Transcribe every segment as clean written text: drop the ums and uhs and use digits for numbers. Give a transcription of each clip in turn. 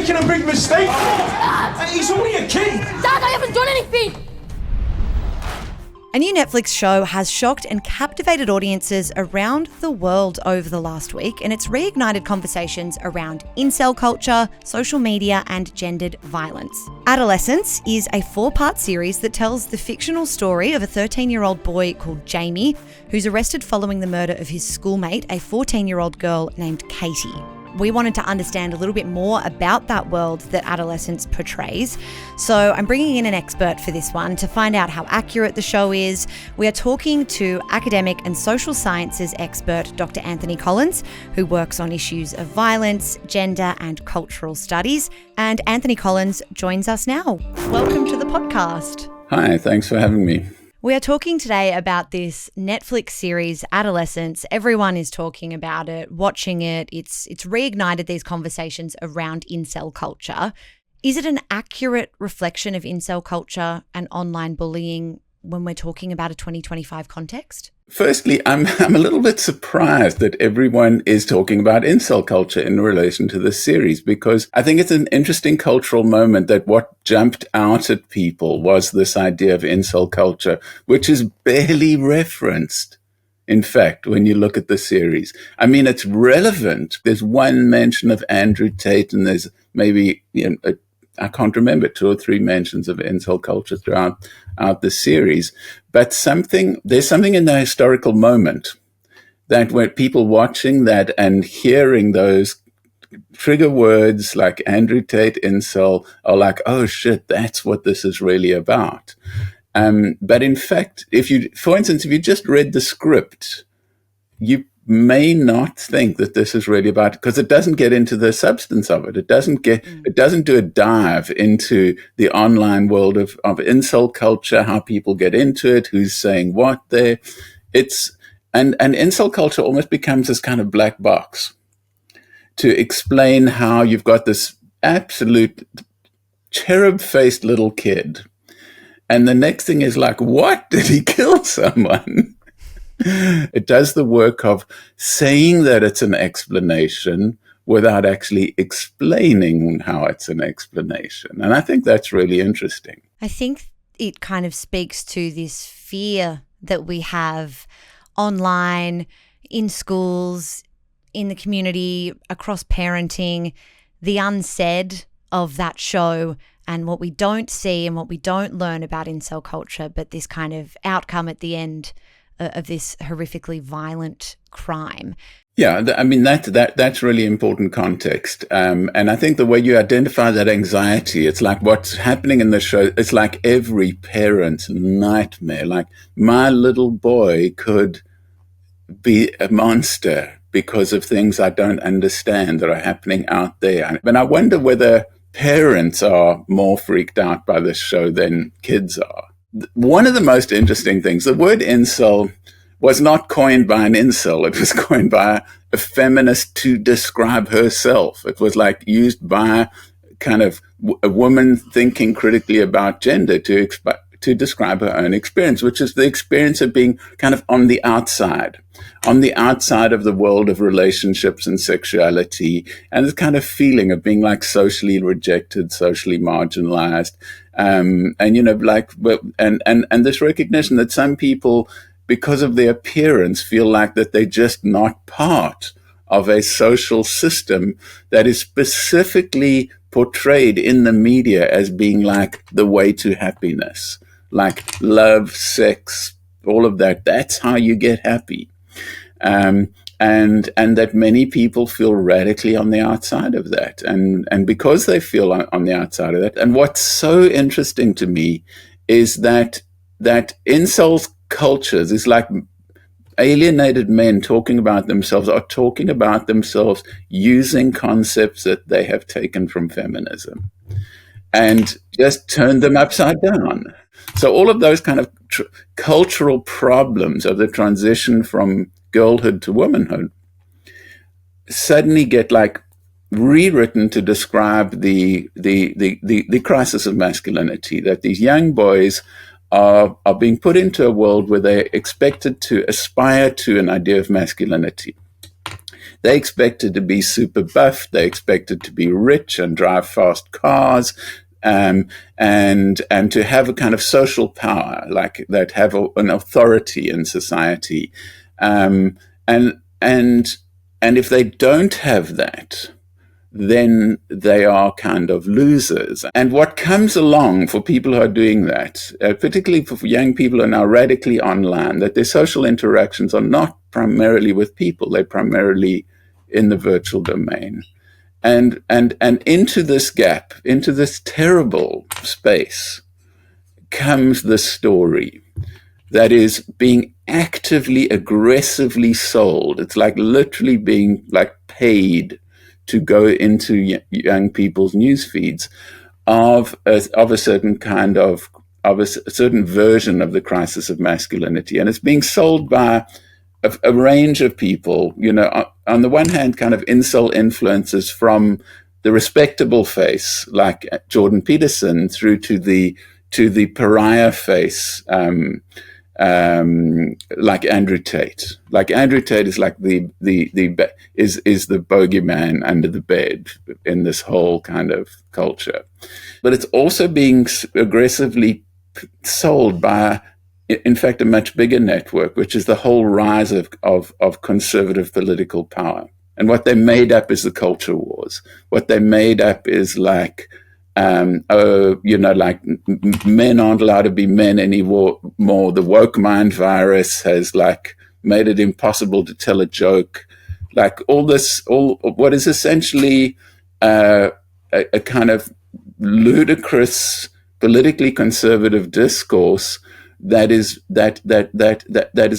making a big mistake. He's only a kid. Dad, I haven't done anything. A new Netflix show has shocked and captivated audiences around the world over the last week, and it's reignited conversations around incel culture, social media, and gendered violence. Adolescence is a 4-part series that tells the fictional story of a 13-year-old boy called Jamie, who's arrested following the murder of his schoolmate, a 14-year-old girl named Katie. We wanted to understand a little bit more about that world that Adolescence portrays. So I'm bringing in an expert for this one to find out how accurate the show is. We are talking to academic and social sciences expert Dr. Anthony Collins, who works on issues of violence, gender and cultural studies. And Anthony Collins joins us now. Welcome to the podcast. Hi, thanks for having me. We are talking today about this Netflix series, Adolescence. Everyone is talking about it, watching it. It's reignited these conversations around incel culture. Is it an accurate reflection of incel culture and online bullying when we're talking about a 2025 context? Firstly, I'm a little bit surprised that everyone is talking about incel culture in relation to this series, because I think it's an interesting cultural moment that what jumped out at people was this idea of incel culture, which is barely referenced. In fact, when you look at the series, I mean, it's relevant. There's one mention of Andrew Tate, and there's maybe, I can't remember, 2 or 3 mentions of incel culture throughout the series. But there's something in the historical moment that when people watching that and hearing those trigger words like Andrew Tate, incel, are like, oh shit, that's what this is really about. But in fact, for instance, if you just read the script, you may not think that this is really about, because it doesn't get into the substance of it. It doesn't do a dive into the online world of incel culture, how people get into it, who's saying what there. And incel culture almost becomes this kind of black box to explain how you've got this absolute cherub-faced little kid. And the next thing is like, what? Did he kill someone? It does the work of saying that it's an explanation without actually explaining how it's an explanation. And I think that's really interesting. I think it kind of speaks to this fear that we have online, in schools, in the community, across parenting, the unsaid of that show and what we don't see and what we don't learn about incel culture, but this kind of outcome at the end of this horrifically violent crime. Yeah, I mean, that's really important context. And I think the way you identify that anxiety, it's like what's happening in the show, it's like every parent's nightmare. Like, my little boy could be a monster because of things I don't understand that are happening out there. But I wonder whether parents are more freaked out by this show than kids are. One of the most interesting things, the word incel was not coined by an incel. It was coined by a feminist to describe herself. It was like used by kind of a woman thinking critically about gender to describe her own experience, which is the experience of being kind of on the outside of the world of relationships and sexuality, and this kind of feeling of being like socially rejected, socially marginalized. And this recognition that some people, because of their appearance, feel like that they're just not part of a social system that is specifically portrayed in the media as being like the way to happiness, like love, sex, all of that. That's how you get happy. And that many people feel radically on the outside of that. And because they feel on the outside of that, and what's so interesting to me is that incels cultures is like alienated men talking about themselves using concepts that they have taken from feminism and just turned them upside down. So all of those kind of cultural problems of the transition from girlhood to womanhood suddenly get like rewritten to describe the crisis of masculinity, that these young boys are being put into a world where they're expected to aspire to an idea of masculinity. They expected to be super buff. They expected to be rich and drive fast cars. And to have a kind of social power, like that, have an authority in society, and if they don't have that, then they are kind of losers. And what comes along for people who are doing that, particularly for young people who are now radically online, that their social interactions are not primarily with people; they're primarily in the virtual domain. And into this gap, into this terrible space, comes the story that is being actively, aggressively sold. It's like literally being like paid to go into young people's news feeds of a certain kind of a certain version of the crisis of masculinity, and it's being sold by a range of people, on the one hand, kind of incel influencers from the respectable face, like Jordan Peterson, through to the pariah face, like Andrew Tate. Like Andrew Tate is like the bogeyman under the bed in this whole kind of culture. But it's also being aggressively sold by, in fact, a much bigger network, which is the whole rise of conservative political power. And what they made up is the culture wars. What they made up is like, men aren't allowed to be men anymore. The woke mind virus has like made it impossible to tell a joke. Like all what is essentially a kind of ludicrous, politically conservative discourse that is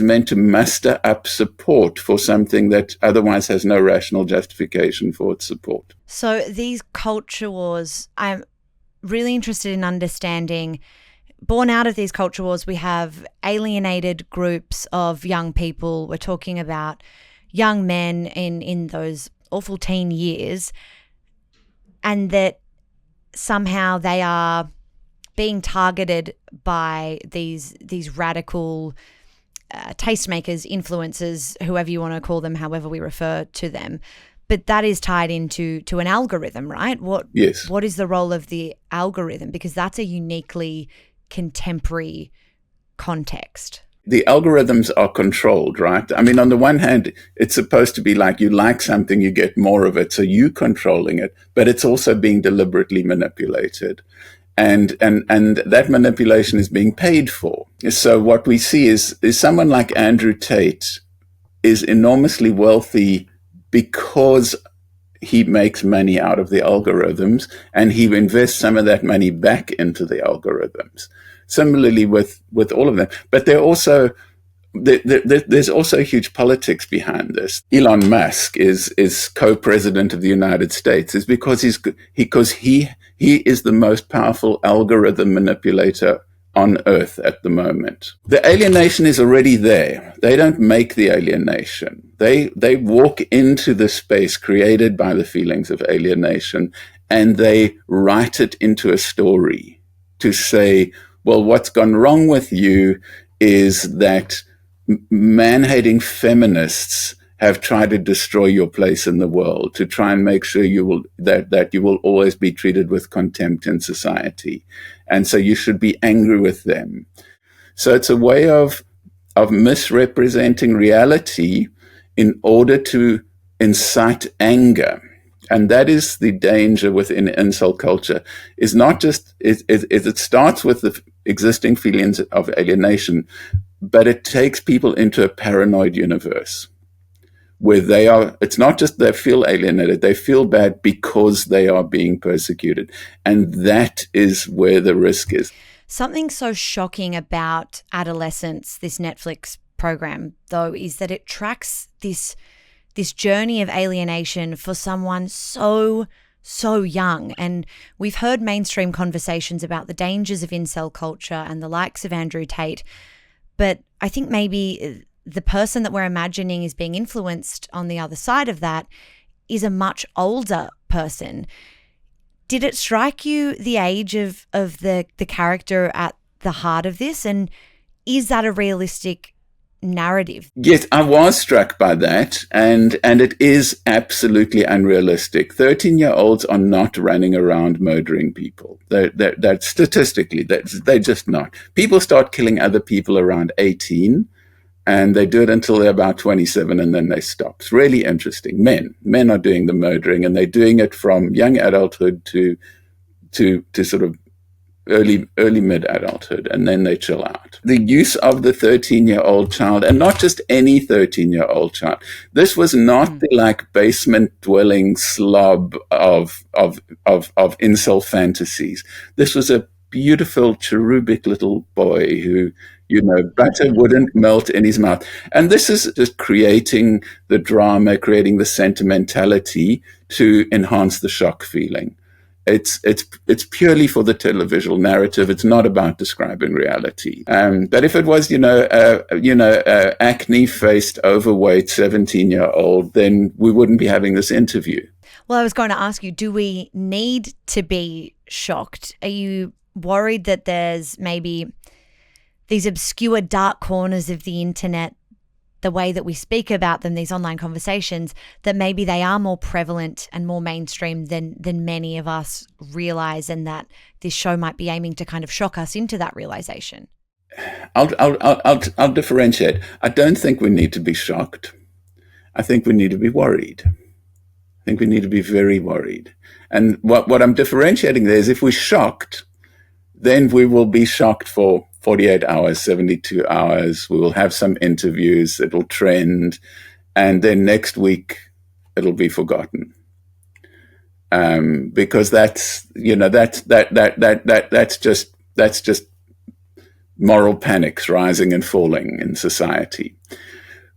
meant to muster up support for something that otherwise has no rational justification for its support. So these culture wars, I'm really interested in understanding, born out of these culture wars, we have alienated groups of young people. We're talking about young men in those awful teen years, and that somehow they are being targeted by these radical tastemakers, influencers, whoever you want to call them, however we refer to them. But that is tied into an algorithm, right? Yes. What is the role of the algorithm? Because that's a uniquely contemporary context. The algorithms are controlled, right? I mean, on the one hand, it's supposed to be like you like something, you get more of it, so you controlling it, but it's also being deliberately manipulated. And that manipulation is being paid for. So what we see is someone like Andrew Tate is enormously wealthy because he makes money out of the algorithms, and he invests some of that money back into the algorithms. Similarly with all of them. But there's also huge politics behind this. Elon Musk is co-president of the United States is because he is the most powerful algorithm manipulator on earth at the moment. The alienation is already there. They don't make the alienation. They walk into the space created by the feelings of alienation, and they write it into a story to say, well, what's gone wrong with you is that man-hating feminists have tried to destroy your place in the world, to try and make sure that you will always be treated with contempt in society. And so you should be angry with them. So it's a way of misrepresenting reality in order to incite anger. And that is the danger within incel culture, is not just, it starts with the existing feelings of alienation, but it takes people into a paranoid universe where it's not just they feel alienated, they feel bad because they are being persecuted. And that is where the risk is. Something so shocking about Adolescence, this Netflix program, though, is that it tracks this journey of alienation for someone so young. And we've heard mainstream conversations about the dangers of incel culture and the likes of Andrew Tate. But I think maybe the person that we're imagining is being influenced on the other side of that is a much older person. Did it strike you the age of the character at the heart of this? And is that a realistic narrative. Yes, I was struck by that, and it is absolutely unrealistic. 13-year-olds are not running around murdering people. They're statistically, they're just not. People start killing other people around 18, and they do it until they're about 27, and then they stop. It's really interesting. Men are doing the murdering, and they're doing it from young adulthood to sort of early mid adulthood, and then they chill out. The use of the 13-year-old child, and not just any 13-year-old child. This was not the like basement dwelling slob of incel fantasies. This was a beautiful cherubic little boy who, butter wouldn't melt in his mouth. And this is just creating the drama, creating the sentimentality to enhance the shock feeling. It's purely for the televisual narrative. It's not about describing reality. But if it was, acne-faced, overweight 17-year-old, then we wouldn't be having this interview. Well, I was going to ask you, do we need to be shocked? Are you worried that there's maybe these obscure dark corners of the internet, the way that we speak about them, these online conversations, that maybe they are more prevalent and more mainstream than many of us realize, and that this show might be aiming to kind of shock us into that realization? I'll differentiate. I don't think we need to be shocked. I think we need to be worried. I think we need to be very worried. And what I'm differentiating there is, if we're shocked, then we will be shocked for 48 hours, 72 hours. We will have some interviews. It will trend. And then next week, it'll be forgotten. Because that's just moral panics rising and falling in society.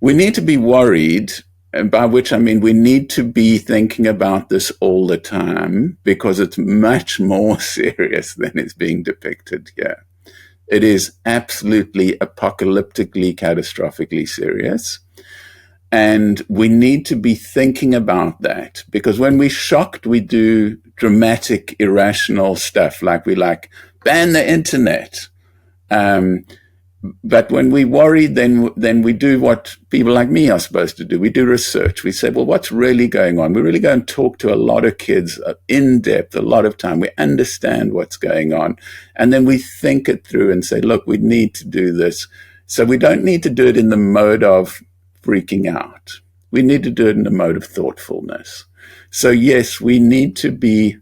We need to be worried, and by which I mean we need to be thinking about this all the time, because it's much more serious than is being depicted here. It is absolutely apocalyptically, catastrophically serious. And we need to be thinking about that, because when we're shocked, we do dramatic, irrational stuff, like we ban the internet. But when we worry, then we do what people like me are supposed to do. We do research. We say, well, what's really going on? We really go and talk to a lot of kids in depth, a lot of time. We understand what's going on. And then we think it through and say, look, we need to do this. So we don't need to do it in the mode of freaking out. We need to do it in the mode of thoughtfulness. So yes, we need to be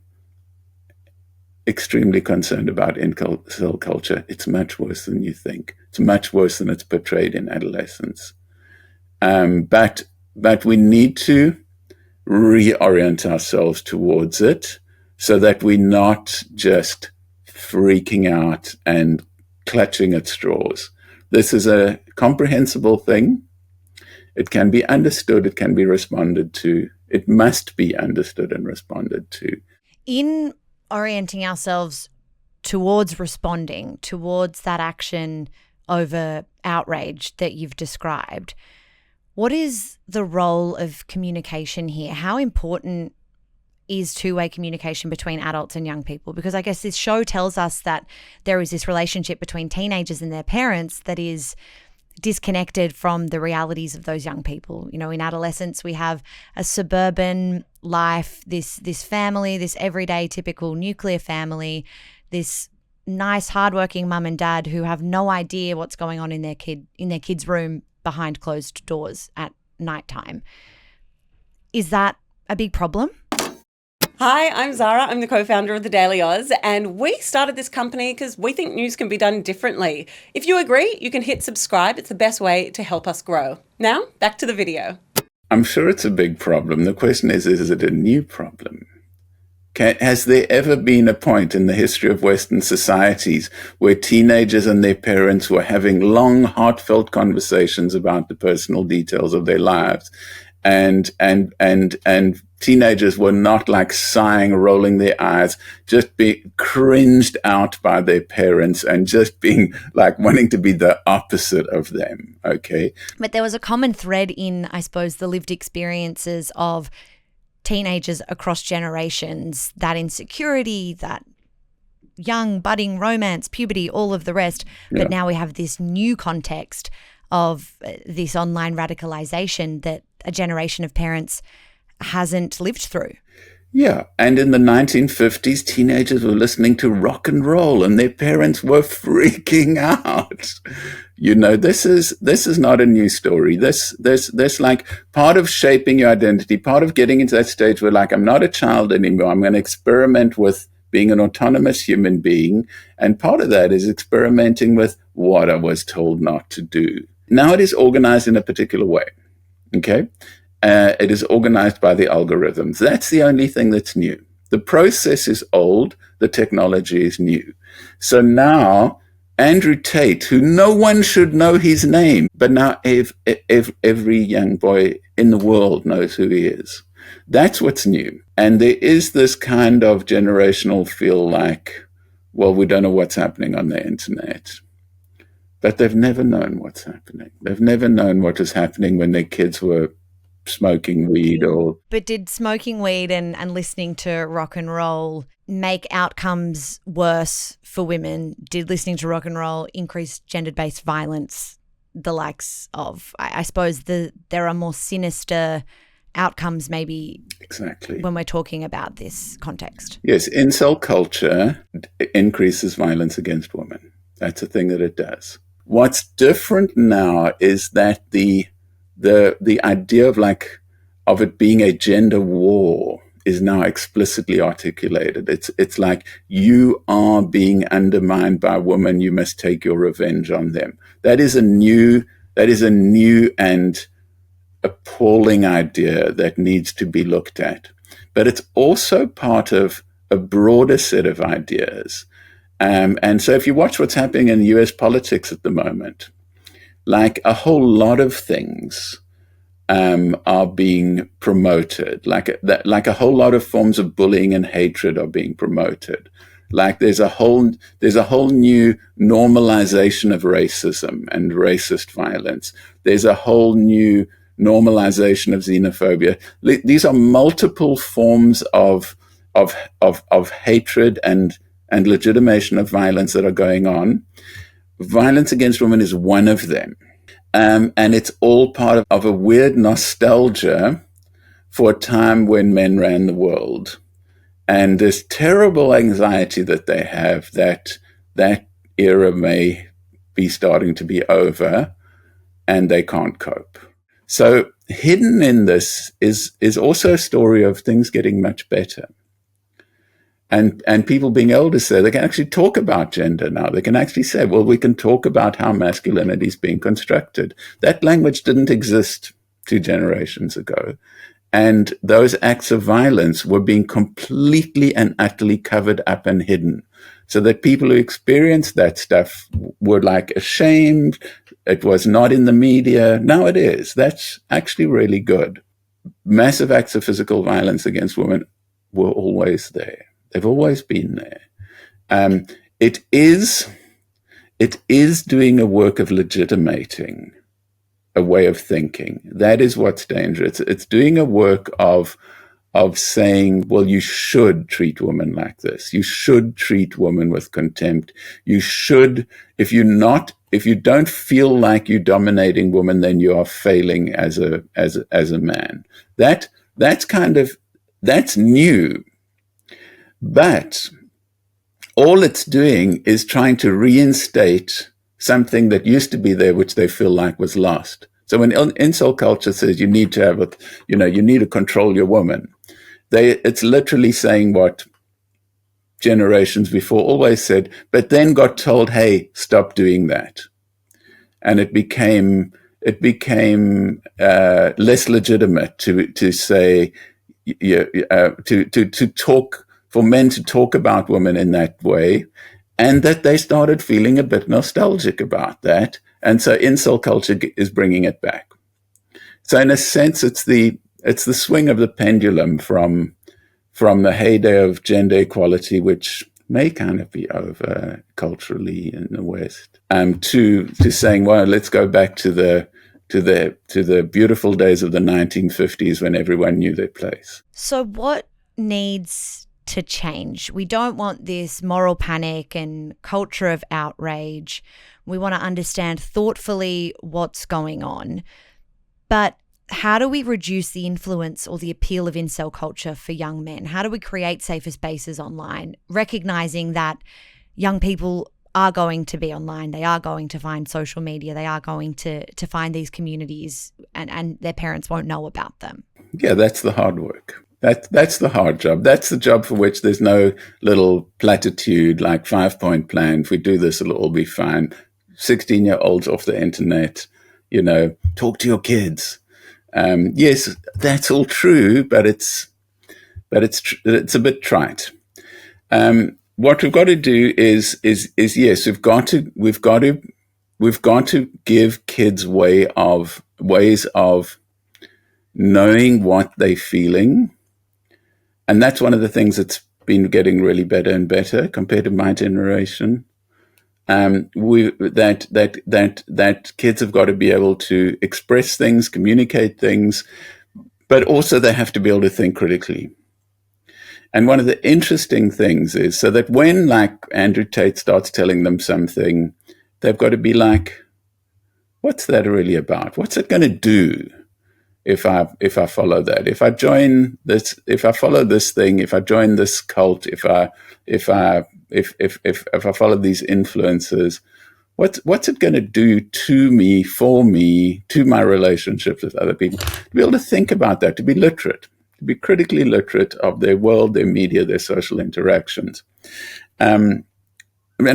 extremely concerned about incel culture. It's much worse than you think. It's much worse than it's portrayed in Adolescence. But we need to reorient ourselves towards it, so that we're not just freaking out and clutching at straws. This is a comprehensible thing. It can be understood. It can be responded to. It must be understood and responded to. In orienting ourselves towards responding, towards that action over outrage that you've described, what is the role of communication here? How important is two-way communication between adults and young people? Because I guess this show tells us that there is this relationship between teenagers and their parents that is disconnected from the realities of those young people. You know, in Adolescence, we have a suburban life, this family, this everyday typical nuclear family, this nice hardworking mum and dad who have no idea what's going on in their kid's room behind closed doors at nighttime. Is that a big problem? Hi, I'm Zara. I'm the co-founder of the Daily Aus, and we started this company because we think news can be done differently. If you agree, you can hit subscribe. It's the best way to help us grow. Now, back to the video. I'm sure it's a big problem. The question is it a new problem? Has there ever been a point in the history of Western societies where teenagers and their parents were having long, heartfelt conversations about the personal details of their lives, and teenagers were not like sighing, rolling their eyes, just being cringed out by their parents and just being like wanting to be the opposite of them, okay? But there was a common thread in, I suppose, the lived experiences of teenagers across generations, that insecurity, that young budding romance, puberty, all of the rest. But now we have this new context of this online radicalization that a generation of parents hasn't lived through. Yeah, and in the 1950s, teenagers were listening to rock and roll and their parents were freaking out. You know, this is not a new story. This like part of shaping your identity, part of getting into that stage where like, I'm not a child anymore. I'm going to experiment with being an autonomous human being. And part of that is experimenting with what I was told not to do. Now it is organized in a particular way. Okay. It is organized by the algorithms. That's the only thing that's new. The process is old. The technology is new. So now Andrew Tate, who no one should know his name, but now every young boy in the world knows who he is. That's what's new. And there is this kind of generational feel like, well, we don't know what's happening on the internet. But they've never known what's happening. They've never known what was happening when their kids were smoking weed or... But did smoking weed and listening to rock and roll make outcomes worse for women? Did listening to rock and roll increase gender-based violence, the likes of, I suppose there are more sinister outcomes maybe exactly when we're talking about this context? Yes, incel culture increases violence against women. That's a thing that it does. What's different now is that the idea of it being a gender war is now explicitly articulated. It's like, you are being undermined by women. You must take your revenge on them. That is a new and appalling idea that needs to be looked at. But it's also part of a broader set of ideas. And so if you watch what's happening in US politics at the moment, like a whole lot of things are being promoted, like a whole lot of forms of bullying and hatred are being promoted. Like there's a whole new normalization of racism and racist violence. There's a whole new normalization of xenophobia. These are multiple forms of hatred and legitimation of violence that are going on. Violence against women is one of them. And it's all part of a weird nostalgia for a time when men ran the world. And this terrible anxiety that they have that era may be starting to be over and they can't cope. So hidden in this is also a story of things getting much better. And people being able to say, they can actually talk about gender now. They can actually say, well, we can talk about how masculinity is being constructed. That language didn't exist 2 generations ago. And those acts of violence were being completely and utterly covered up and hidden. So that people who experienced that stuff were like ashamed. It was not in the media. Now it is. That's actually really good. Massive acts of physical violence against women were always there. They've always been there. It is doing a work of legitimating a way of thinking. That is what's dangerous. It's doing a work of saying, well, you should treat women like this. You should treat women with contempt. You should, if you don't feel like you're dominating women, then you are failing as a man. That's new. But all it's doing is trying to reinstate something that used to be there, which they feel like was lost. So when incel culture says you need to you need to control your woman, it's literally saying what generations before always said, but then got told, hey, stop doing that. And it became less legitimate to say, to talk, for men to talk about women in that way, and that they started feeling a bit nostalgic about that. And so incel culture is bringing it back. So in a sense, it's the swing of the pendulum from the heyday of gender equality, which may kind of be over culturally in the West, to saying, well, let's go back to the beautiful days of the 1950s when everyone knew their place. So what needs to change. We don't want this moral panic and culture of outrage. We want to understand thoughtfully what's going on. But how do we reduce the influence or the appeal of incel culture for young men? How do we create safer spaces online, recognizing that young people are going to be online, they are going to find social media, they are going to find these communities, and their parents won't know about them? Yeah, that's the hard work. That's the hard job. That's the job for which there's no little platitude like 5-point plan. If we do this, it'll all be fine. 16-year-olds off the internet, talk to your kids. Yes, that's all true, but it's a bit trite. What we've got to do is yes, we've got to give kids ways of knowing what they're feeling. And that's one of the things that's been getting really better and better compared to my generation. That kids have got to be able to express things, communicate things, but also they have to be able to think critically. And one of the interesting things is so that when like Andrew Tate starts telling them something, they've got to be like, what's that really about? What's it going to do? If I follow that, if I join this, if I follow this thing, if I join this cult, if I follow these influences, what's it going to do to me, for me, to my relationships with other people? To be able to think about that, to be literate, to be critically literate of their world, their media, their social interactions. And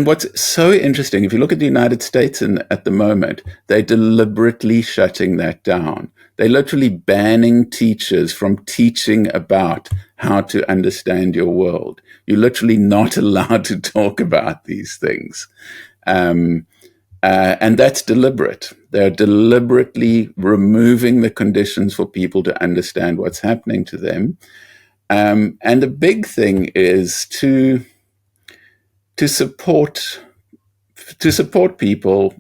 what's so interesting, if you look at the United States at the moment, they're deliberately shutting that down. They're literally banning teachers from teaching about how to understand your world. You're literally not allowed to talk about these things. And that's deliberate. They're deliberately removing the conditions for people to understand what's happening to them. And the big thing is to support people,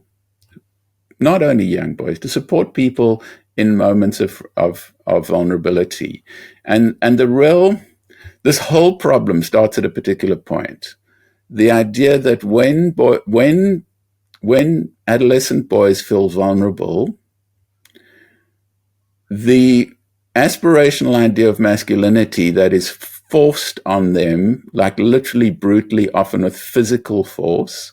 not only young boys, to support people in moments of vulnerability. And this whole problem starts at a particular point. The idea that when adolescent boys feel vulnerable, the aspirational idea of masculinity that is forced on them, like literally brutally, often with physical force,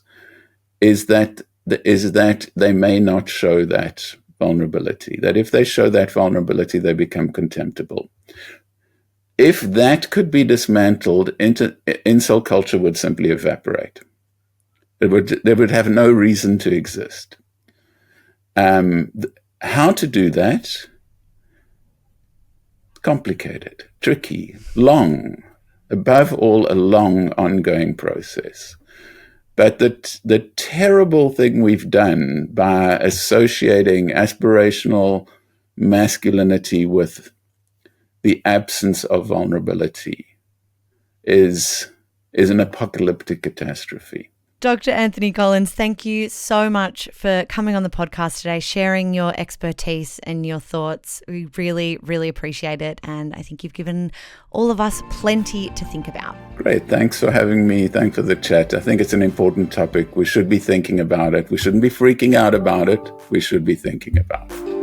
is that they may not show that vulnerability, that if they show that vulnerability, they become contemptible. If that could be dismantled, incel culture would simply evaporate. They would have no reason to exist. How to do that? Complicated, tricky, long, above all, a long ongoing process. But the terrible thing we've done by associating aspirational masculinity with the absence of vulnerability is an apocalyptic catastrophe. Dr. Anthony Collins, thank you so much for coming on the podcast today, sharing your expertise and your thoughts. We really, really appreciate it. And I think you've given all of us plenty to think about. Great. Thanks for having me. Thanks for the chat. I think it's an important topic. We should be thinking about it. We shouldn't be freaking out about it. We should be thinking about it.